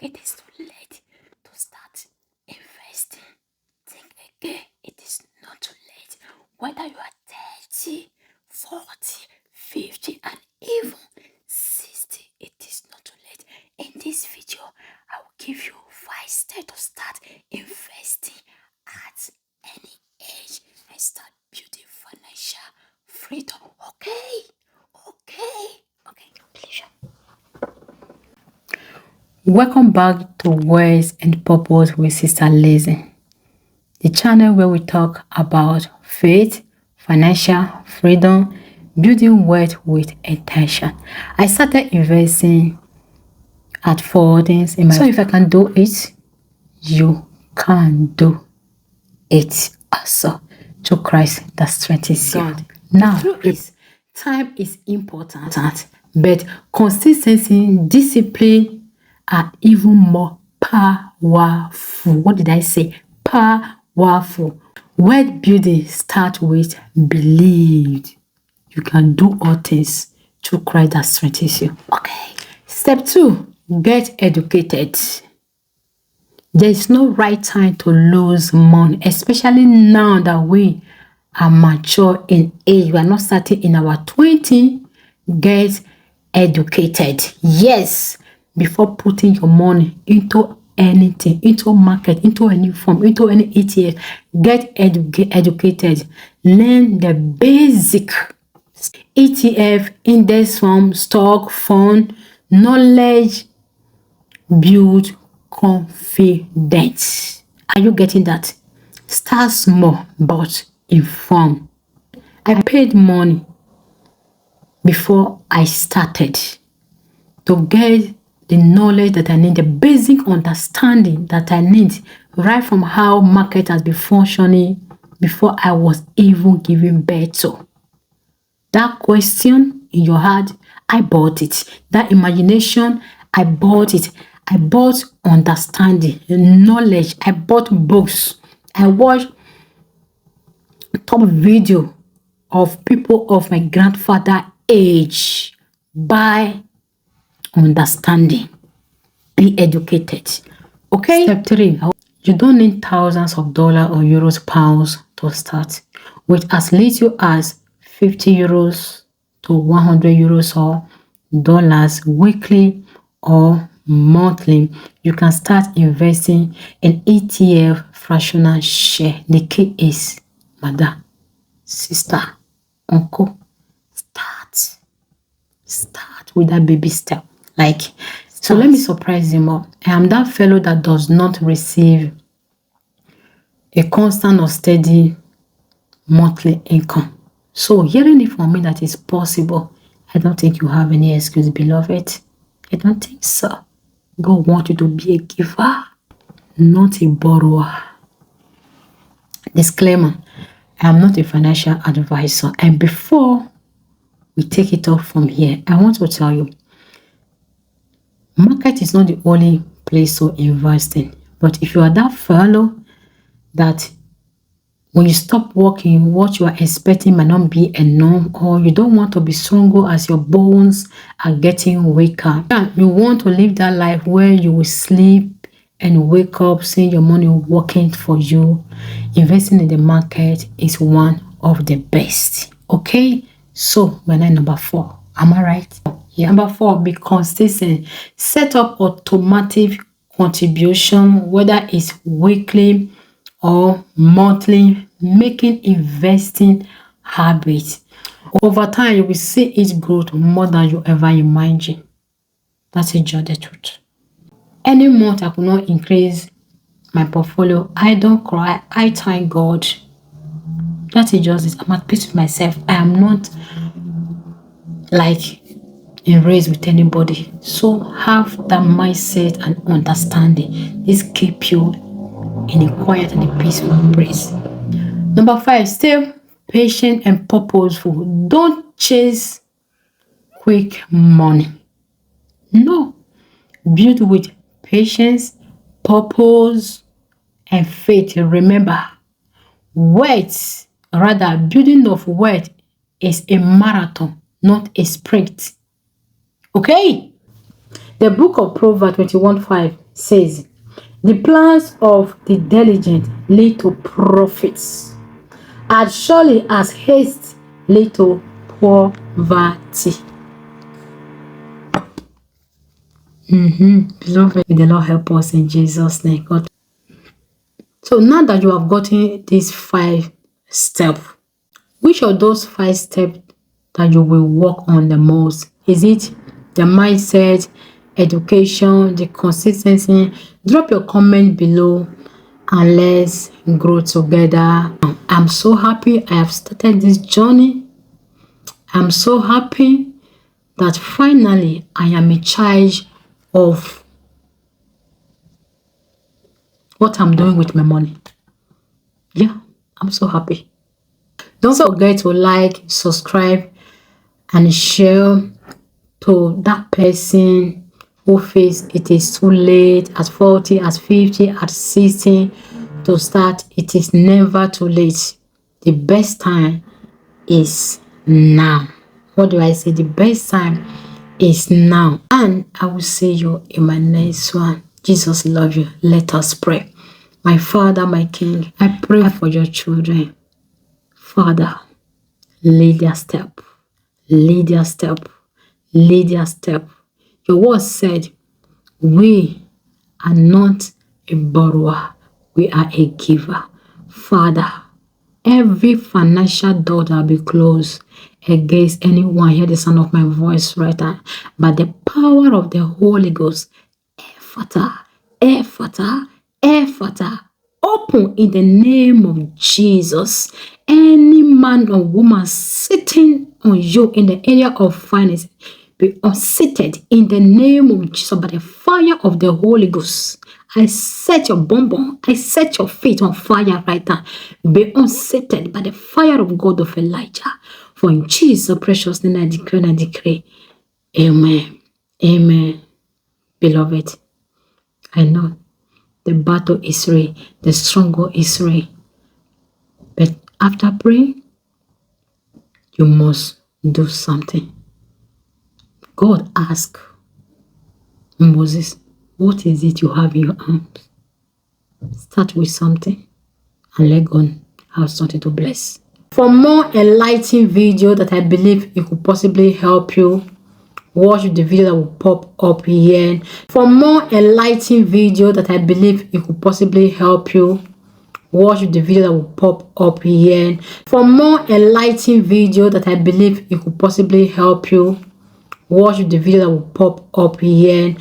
It is too late to start investing. Think again. It is not too late. Whether you are 30, 40, 50, and even 60, it is not too late. In this video, I will give you 5 steps to start investing at any age and start building financial freedom. Okay? Pleasure. Welcome back to Words and Purpose with Sister Lizzie, the channel where we talk about faith, financial freedom, building wealth with intention. I started investing at 14 in my. So if I can do it, you can do it also. To Christ that strengthens you. Now, time is important, but consistency, discipline are even more powerful. What did I say? Powerful. Wealth building starts with belief. You can do all things through Christ that strengthens you. Okay. Step 2, get educated. There is no right time to lose money, especially now that we are mature in age. We are not starting in our 20s. Get educated. Yes, before putting your money into anything, into market, into any form, into any ETF, get educated. Learn the basic ETF, index fund, stock fund, knowledge, build confidence. Are you getting that? Start small but inform. I paid money before I started to get the knowledge that I need, the basic understanding that I need, right from how market has been functioning before I was even giving birth to. That question in your heart, I bought it. That imagination, I bought it. I bought understanding, knowledge. I bought books. I watched top video of people of my grandfather age. By understanding, be educated. Okay. Step 3, you don't need thousands of dollars or euros, pounds to start. With as little as 50 euros to 100 euros or dollars weekly or monthly, you can start investing in ETF fractional share. The key is, mother, sister, uncle, start with that baby step. So let me surprise you more. I am that fellow that does not receive a constant or steady monthly income. So hearing it from me that is possible, I don't think you have any excuse, beloved. I don't think so. God wants you to be a giver, not a borrower. Disclaimer, I am not a financial advisor. And before we take it off from here, I want to tell you, market is not the only place to invest in. But if you are that fellow that when you stop working, what you are expecting might not be enough, or you don't want to be stronger as your bones are getting weaker. You want to live that life where you will sleep and wake up seeing your money working for you. Investing in the market is one of the best. Okay, so we're at number 4. Am I right? Yeah. Number 4, be consistent. Set up automatic contribution, whether it's weekly or monthly, making investing habits. Over time, you will see it grow more than you ever imagine. That's just the truth. Any month I could not increase my portfolio, I don't cry. I thank God. That is just it. I'm at peace with myself. I am not like in race with anybody. So have that mindset and understanding. This keep you in a quiet and a peaceful place. Number 5, stay patient and purposeful. Don't chase quick money. No. Build with patience, purpose, and faith. Remember, building of wealth is a marathon, not a sprint. Okay? The book of Proverbs 21:5 says, the plans of the diligent lead to profits, as surely as haste lead to poverty. Beloved, may the Lord help us in Jesus' name. God. So now that you have gotten these 5 steps, which of those 5 steps that you will work on the most? Is it the mindset, education, the consistency? Drop your comment below and let's grow together. I'm so happy I have started this journey. I'm so happy that finally I am in charge of what I'm doing with my money. Yeah, I'm so happy. Don't forget to like, subscribe, and share to that person who feels it is too late at 40, at 50, at 60 to start. It is never too late. The best time is now. What do I say? The best time is now. And I will see you in my next one. Jesus love you. Let us pray. My Father, my King, I pray for your children. Father, lead their step. Lead their step. Lead their step. Your word said, we are not a borrower. We are a giver. Father, every financial door that will be closed against anyone hear the sound of my voice right now, by the power of the Holy Ghost, Ephata, Ephata, Ephata, open in the name of Jesus. Any man or woman sitting on you in the area of finance, be unseated in the name of Jesus by the fire of the Holy Ghost. I set your bonbon, I set your feet on fire right now. Be unseated by the fire of God of Elijah. For in Jesus' precious name I declare and I decree. Amen. Amen. Beloved, I know the battle is real, the struggle is real. But after praying, you must do something. God asked Moses, what is it you have in your arms? Start with something and let God have something to bless. For more enlightening video that I believe it could possibly help you, watch the video that will pop up here. For more enlightening video that I believe it could possibly help you, watch the video that will pop up here. For more enlightening video that I believe it could possibly help you, watch the video that will pop up here.